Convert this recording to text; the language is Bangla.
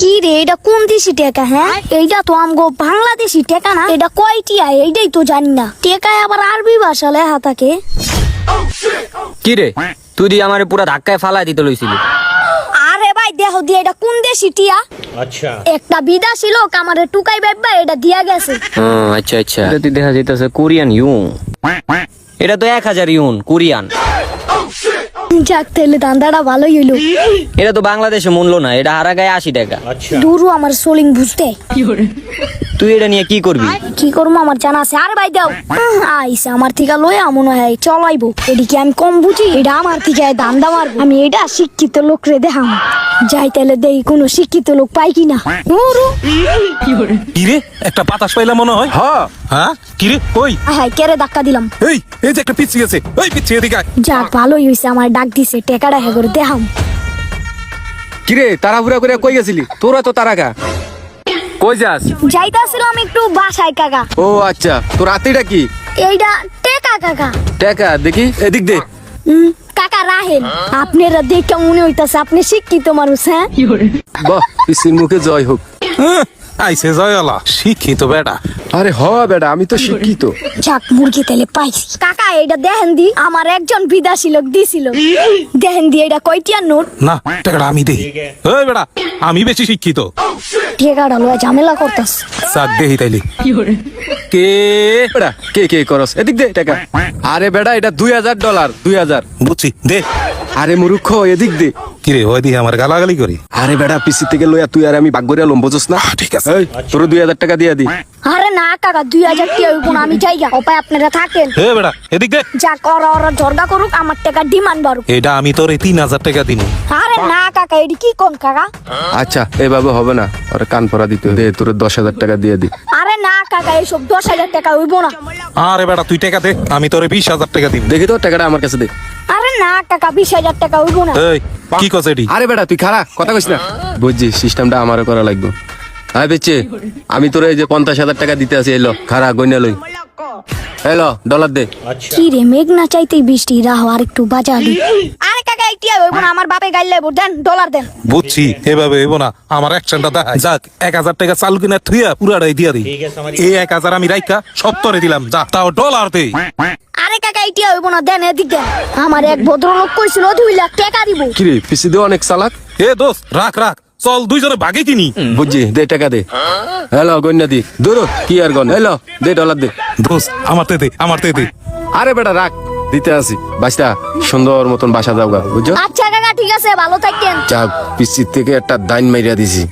কি রে, এটা কোন দেশি টেকা? হ্যাঁ, এইটা তো আমগো বাংলাদেশি টেকা না। এটা কয়টিয়া এইটাই তো জানি না। টেকায় আবার আরবি ভাষা লেখা থাকে। কি রে, তুই দিয়ে আমার পুরা ধাক্কায় ফালাই দিতে লইছিলি। আরে ভাই দেহ দিয়ে, এটা কোন দেশি টিয়া? अच्छा একটা বিদেশি লোক আমারে টুকাই বাইবা এটা দিয়া গেছে। আচ্ছা আচ্ছা, এটা তুই দেখা যাইতেছে কোরিয়ান ইউন। এটা তো 1000 ইউন কোরিয়ান। যাক তাহলে দান্দাটা ভালোই হইলো। এটা তো বাংলাদেশে মূল্য না, এটা হারা গায়ে 80 টাকা। अच्छा দূরও আমার সোলিং বুঝতে। তুই এটা নিয়ে কি করবি? কি করবো আমার জানা আছে। আরে ভাই দাও আইসা আমার থেকে লয়া মনে হয় চলাইবো। এদিকে আমি কম বুঝি, এটা আমার থেকে দান্দা মারবো। আমি এটা শিক্ষিত লোক রে দেখাম। যাই তাহলে দেই কোনো শিক্ষিত লোক পাই কিনা। কিরে একটা বাতাস পাইলাম মনে হয়। হ্যাঁ কিরে কই? হ্যাঁ কেরে ধাক্কা দিলাম। এই এই যে একটা পিচ্ছি গেছে, ওই পিচ্ছি এদিকে আয়। যাক ভালোই হয়েছে, আমার ডাক দিছে টেকাটা হ্যাঁ করে দেখাম। কিরে তাড়াহুড়া করে কই গেছিলি? তোরা তো তারাকা কই যাস? যাইতাছিলাম একটু বাসায় কাকা। ও আচ্ছা, তোর আত্মীয়টা কি? এইটা টেকা কাকা। টাকা দেখি, এদিক দে। কাকা রাহেন, আপনারা দেখে মনে হইতাছে আপনি শিক্ষিত মানুষ। হ্যাঁ বাহ, পিসির মুখে জয় হোক। আইসে জয়লা শিক্ষিত বেটা। আরে হ বেটা, আমি তো শিক্ষিত। যাক মুরগি তেলে পাইছি। কাকা এটা দেখেন দি, আমার একজন বিদেশি লোক দিছিল। দেখেন দি এটা কয়টিয়া নোট। না টাকাটা আমি দেই। ওই বেটা আমি বেশি শিক্ষিত। টেকাটা লয়ে ঝামেলা করতাস। সাক দেহি তাইলে। কে বেটা, কে কে করস? এদিক দে টাকা। আরে বেটা এটা $2000, 2000। বুঝছি দে। আরে মূর্খ, এদিক দে। কিরে ওই দিয়ে আমার গালাগালি করি। আরে বেটা পিসি থেকে লইয়া তুই আর আমি ভাগ করে লম, বুঝছ না? ঠিক আছে। এই তোর 2000 টাকা দিয়া দি। আরে না কাকা 2000 টাকা হইব না, আমি যাইগা। ওপায় আপনারা থাকেন। হে বেটা এদিক দে। যাক ওরা ঝগড়া করুক, আমার টাকা ডিমান্ড বাড়ুক। এটা আমি তোর 3000 টাকা দিব। আরে না কাকা এটি কি কোন কাকা? আচ্ছা এভাবে হবে না, ওরে কান পরা দিতে দে। তোর 10,000 টাকা দিয়ে দি। আরে না কাকা এইসব 10,000 টাকা হইব না। আরে বেটা তুই টাকা দে, আমি তোরে 20,000 টাকা দিব। দেখি তো টাকাটা আমার কাছে দে। আরে না কাকা 20,000 টাকা হইব না। এই কি কস এডি? আরে বেটা তুই খারা কথা কইস না। বুঝছি সিস্টেমটা আমারও করা লাগবে। আয় বেচে, আমি তোর এই যে 50,000 টাকা দিতে আছি, এলো খারা গইনা লই। এলো ডলার দে। কি রে মেঘ না চাইতেই বৃষ্টি, রাহ আর একটু বাজা দি। আরে কাকা একটি হইব না, আমার বাপে গাইল লাইব। দেন ডলার দেন। বুঝছি এভাবে হইব না, আমার অ্যাকশনটা দেখাই। যাক 1000 টাকা চাল কিনা থুইয়া পুরাটাই দিয়া দিই। এই 1000 আমি রাইখা 70 দিলাম, যা তাও ডলার দে। আরে কাকা এটি হইব না, দেন এদিক দেন। আমার এক ভদ্রলোক কইছিল 2 লাখ টাকা দিব। কিরে পিসি দে অনেক চালাক। এ দোস্ত রাখ রাখ, চল দুইজনে ভাগে কিনি। বুঝছি, দে টাকা দে। হ্যালো গন্যা দি দূর কি আর গন। হ্যালো দে ডলার দে। দোস্ত আমার তে দে, আমার তে দে। আরে বেটা রাখ, দিতে আসি। বাসটা সুন্দর মতন বাসা যাও গা, বুঝছো? আচ্ছা কাকা ঠিক আছে, ভালো থাকেন। যা পিসির থেকে একটা দাইন মাইরা দিছি।